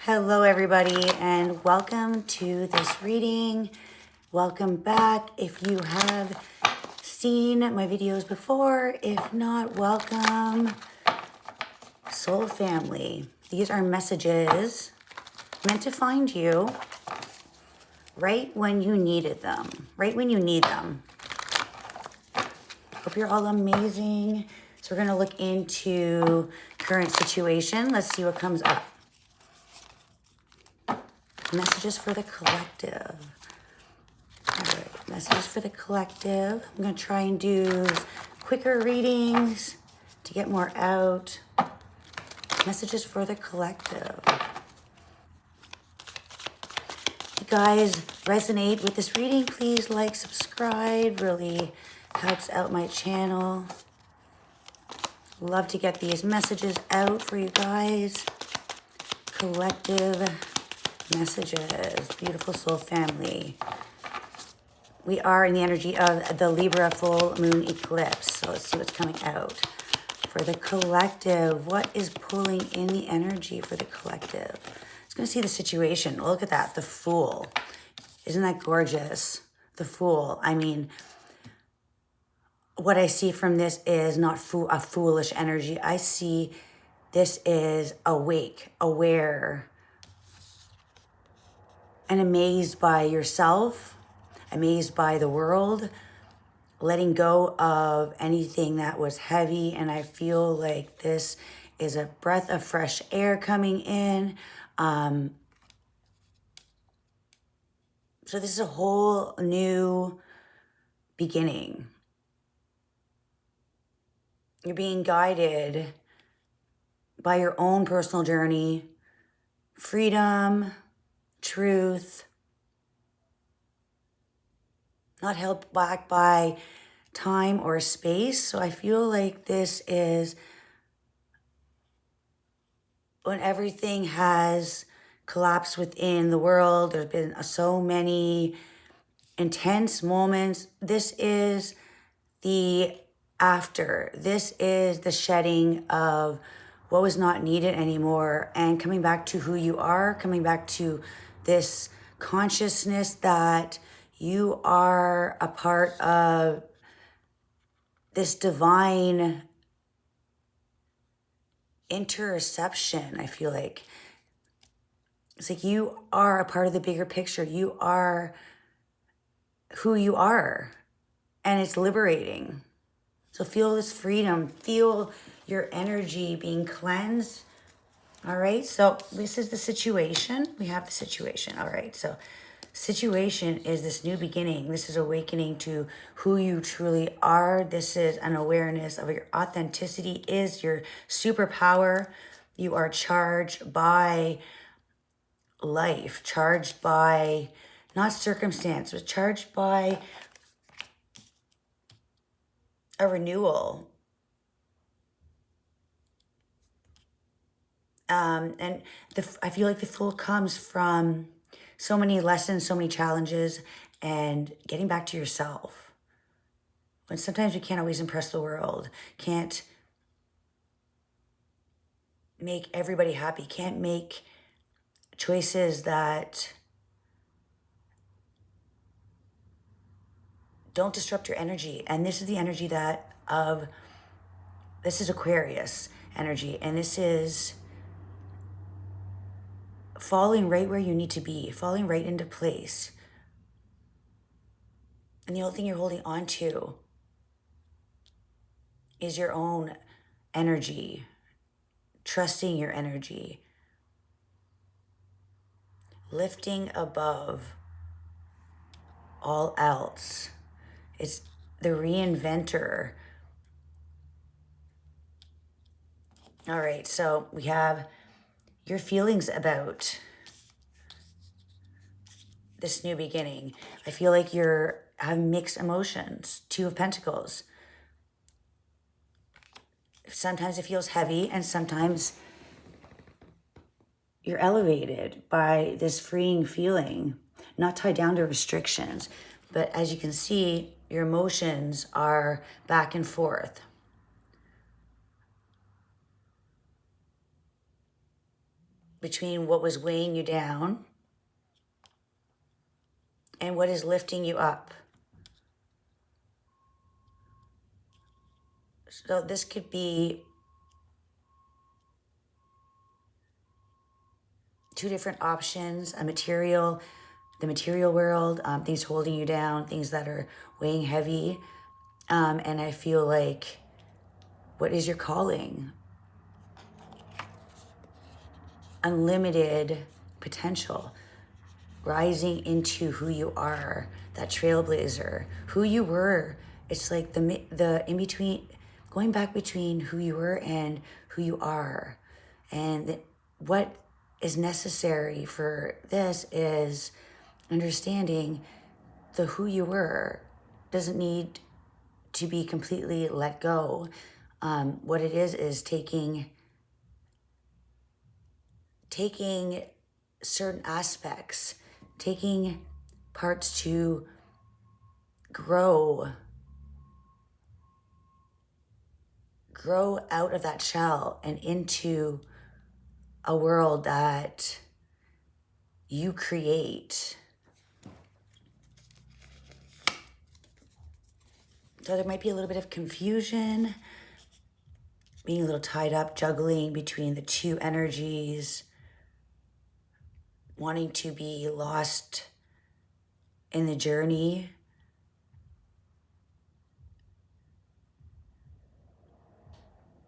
Hello everybody and welcome to this reading. Welcome back if you have seen my videos before. If not, welcome. Soul family. These are messages meant to find you right when you needed them. Right when you need them. Hope you're all amazing. So we're going to look into current situation. Let's see what comes up. Messages for the collective. All right, messages for the collective. I'm going to try and do quicker readings to get more out. Messages for the collective. If you guys resonate with this reading, please like, subscribe. Really helps out my channel. Love to get these messages out for you guys. Collective messages. Beautiful soul family. We are in the energy of the Libra full moon eclipse. So let's see what's coming out for the collective. What is pulling in the energy for the collective? It's going to see the situation. Look at that. The Fool. Isn't that gorgeous? The Fool. I mean, what I see from this is not a foolish energy. I see this is awake, aware, and amazed by yourself, amazed by the world, letting go of anything that was heavy. And I feel like this is a breath of fresh air coming in. So this is a whole new beginning. You're being guided by your own personal journey, freedom, truth, not held back by time or space. So I feel like this is when everything has collapsed within the world. There's been so many intense moments. This is the after. This is the shedding of what was not needed anymore and coming back to who you are, coming back to this consciousness that you are a part of this divine interception. I feel like it's like you are a part of the bigger picture. You are who you are, and it's liberating. So feel this freedom, feel your energy being cleansed. All right, so this is the situation. We have the situation. All right, so situation is this new beginning. This is awakening to who you truly are. This is an awareness of your authenticity is your superpower. You are charged by life, charged by not circumstance, but charged by a renewal. And I feel like the Fool comes from so many lessons, so many challenges, and getting back to yourself. When sometimes we can't always impress the world, can't make everybody happy, can't make choices that don't disrupt your energy. And this is the energy this is Aquarius energy, and this is falling right where you need to be, falling right into place. And the only thing you're holding on to is your own energy, trusting your energy, lifting above all else. It's the reinventor. All right, so we have your feelings about this new beginning. I feel like have mixed emotions. Two of Pentacles. Sometimes it feels heavy, and sometimes you're elevated by this freeing feeling, not tied down to restrictions. But as you can see, your emotions are back and forth. between what was weighing you down and what is lifting you up. So this could be two different options: the material world, things holding you down, things that are weighing heavy. And I feel like, what is your calling? Unlimited potential, rising into who you are, that trailblazer, who you were. It's like the in between, going back between who you were and who you are. And what is necessary for this is understanding the who you were doesn't need to be completely let go. What it is taking certain aspects, taking parts to grow out of that shell and into a world that you create. So there might be a little bit of confusion, being a little tied up, juggling between the two energies, wanting to be lost in the journey.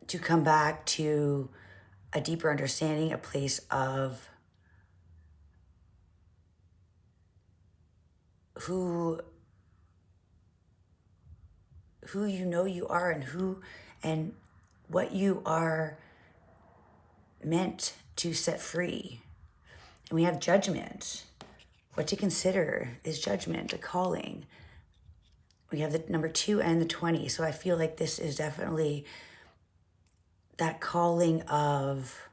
To come back to a deeper understanding, a place of who you know you are, and what you are meant to set free. And we have judgment. What to consider is judgment, a calling. We have the number 2 and the 20. So I feel like this is definitely that calling of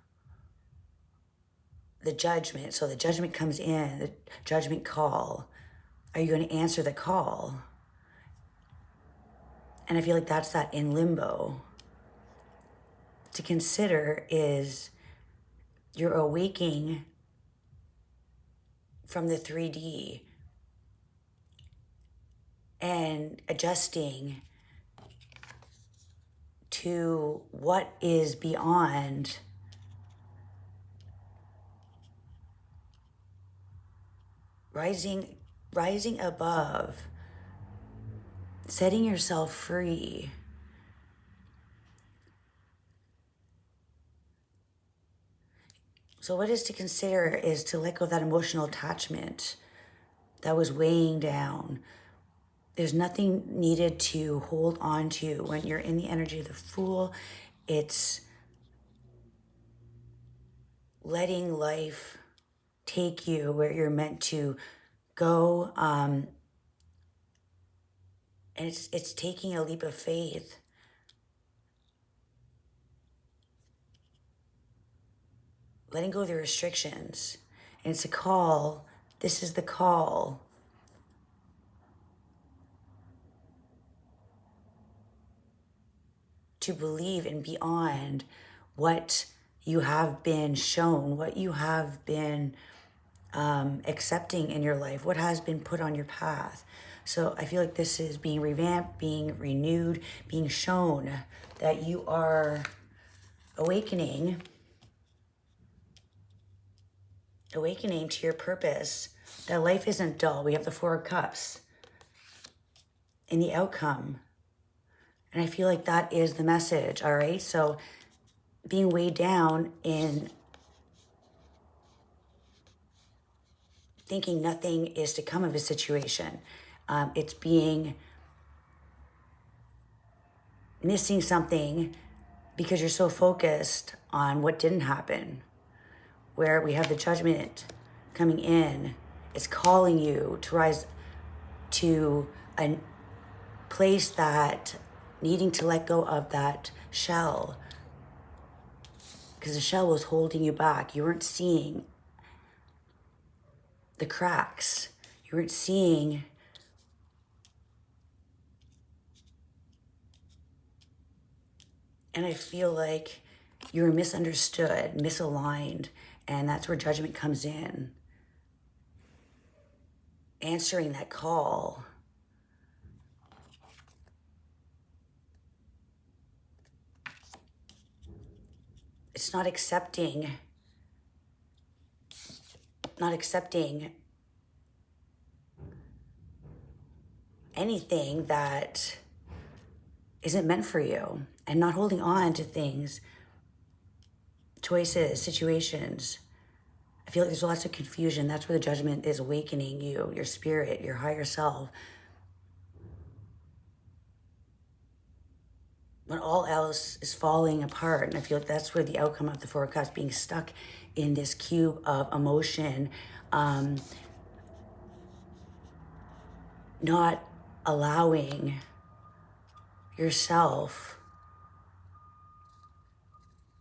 the judgment. So the judgment comes in, the judgment call. Are you going to answer the call? And I feel like that's that in limbo. To consider is you're awaking from the 3D and adjusting to what is beyond. Rising above, setting yourself free. So what is to consider is to let go of that emotional attachment that was weighing down. There's nothing needed to hold on to when you're in the energy of the Fool. It's letting life take you where you're meant to go. And it's taking a leap of faith. Letting go of the restrictions. And it's a call. This is the call. To believe in beyond what you have been shown, what you have been accepting in your life, what has been put on your path. So I feel like this is being revamped, being renewed, being shown that you are awakening to your purpose, that life isn't dull. We have the 4 of Cups in the outcome. And I feel like that is the message, all right? So being weighed down in thinking nothing is to come of a situation. It's being missing something because you're so focused on what didn't happen. Where we have the judgment coming in, it's calling you to rise to a place that needing to let go of that shell. Because the shell was holding you back. You weren't seeing the cracks. You weren't seeing and I feel like you were misunderstood, misaligned, And that's where judgment comes in. Answering that call. It's not accepting anything that isn't meant for you, and not holding on to things, choices, situations. I feel like there's lots of confusion. That's where the judgment is awakening you, your spirit, your higher self. When all else is falling apart. And I feel like that's where the outcome of the Four of Cups, being stuck in this cube of emotion, not allowing yourself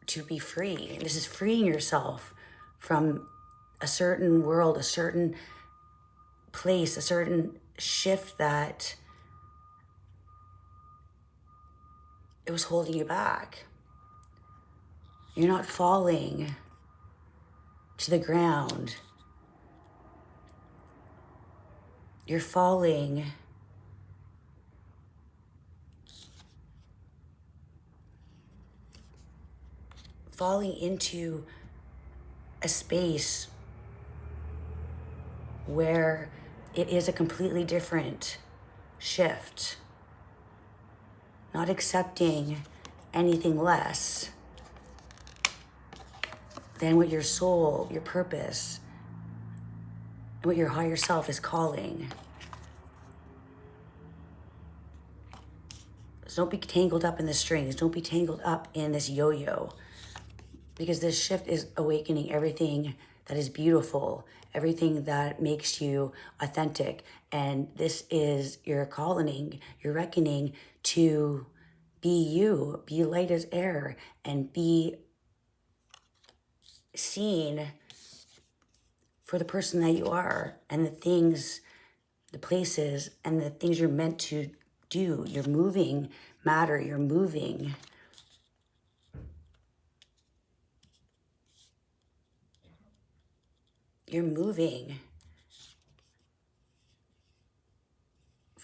to be free. And this is freeing yourself from a certain world, a certain place, a certain shift that it was holding you back. You're not falling to the ground. You're falling into a space where it is a completely different shift. Not accepting anything less than what your soul, your purpose, and what your higher self is calling. So don't be tangled up in the strings. Don't be tangled up in this yo-yo. Because this shift is awakening everything that is beautiful, everything that makes you authentic. And this is your calling, your reckoning to be you, be light as air, and be seen for the person that you are, and the things, the places, and the things you're meant to do. You're moving matter, you're moving. You're moving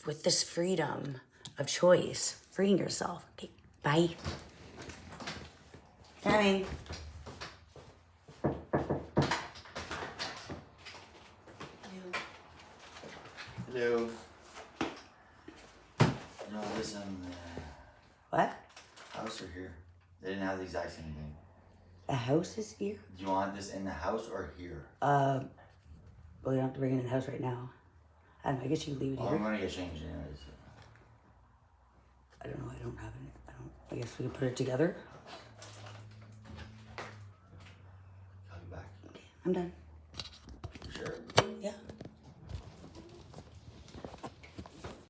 with this freedom of choice, freeing yourself. Okay, bye. Coming. Hello. No, this What? house or here? They didn't have the exact same thing. The house is here? Do you want this in the house or here? Well, you don't have to bring it in the house right now. I don't know, I guess you can leave it Well, here. I'm gonna get changed anyways. I don't know, I don't have it. I guess we can put it together. I'll be back. Okay, I'm done.